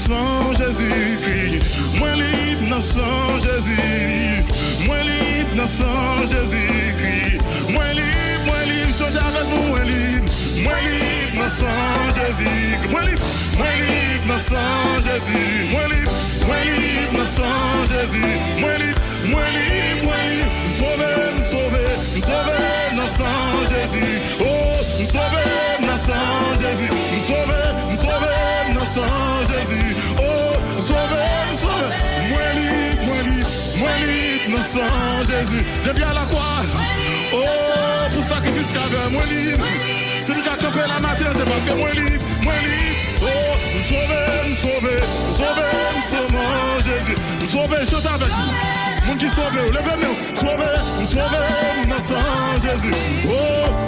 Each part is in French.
sang Jésus-Christ. Moi libre dans sang Jésus. Moi libre dans sang Jésus-Christ. Moi libre, chante avec nous, moi libre. Moi libre dans sang Jésus. Moi libre dans sang Jésus. Moi libre dans sang Jésus. Moi libre, sauvé dans sang Jésus. Oh, sauvé dans sang Jésus. Sauvé dans sang Jésus. Oh, sauvé. Moi libre dans sang Jésus. Depuis à la croix. Oh, pour sacrifice qu'avait moi libre. Si je camper la matin, c'est parce que moi libre. Oh, sauvé, Jésus. Sauvé, chante avec nous. Mon qui sauve, levez-nous. Sauvé dans sang Jésus. Oh,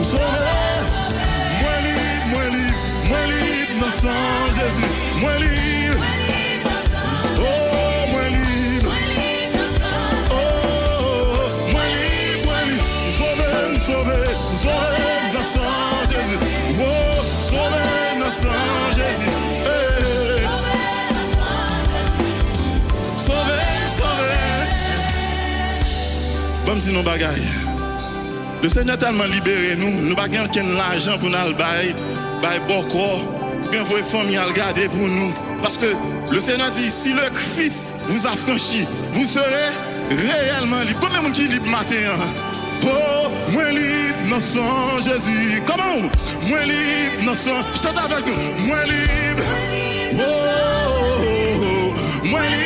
sauvé. Moi libre dans sang Jésus. Moi libre. Oh, moi libre. Oh, moi libre. Sauvé dans sang Jésus. Oh, sauvé dans sang Jésus. Hey. Sauvé. Comme si nous bagaille. Le Seigneur tellement libéré nous, nous pas gagner l'argent pour nous bailler bon corps, bien vos familles à garder pour nous. Parce que le Seigneur dit, si le Christ vous affranchit, vous serez réellement libre. Combien de monde qui est libre matin? Oh, moi libre dans son Jésus. Comment? Moi libre dans son. Chante avec nous. Moi libre. Oh, moi libre.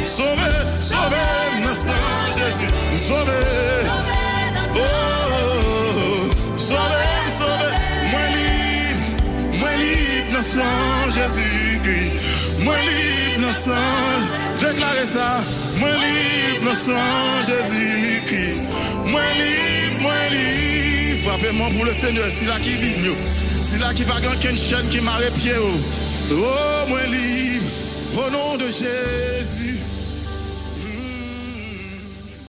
Sauvé. Sauvé dans sang Jésus. Sauvé. Oh, sauvé. Moi libre dans sang Jésus-Christ. Moi libre dans sang. Déclarez ça. Moi libre dans sang Jésus-Christ. Moi libre. Frappez-moi pour le Seigneur. C'est là qui libre. C'est là qui va gagner une chaîne qui m'a pied. Oh, moi libre. Au nom de Jésus.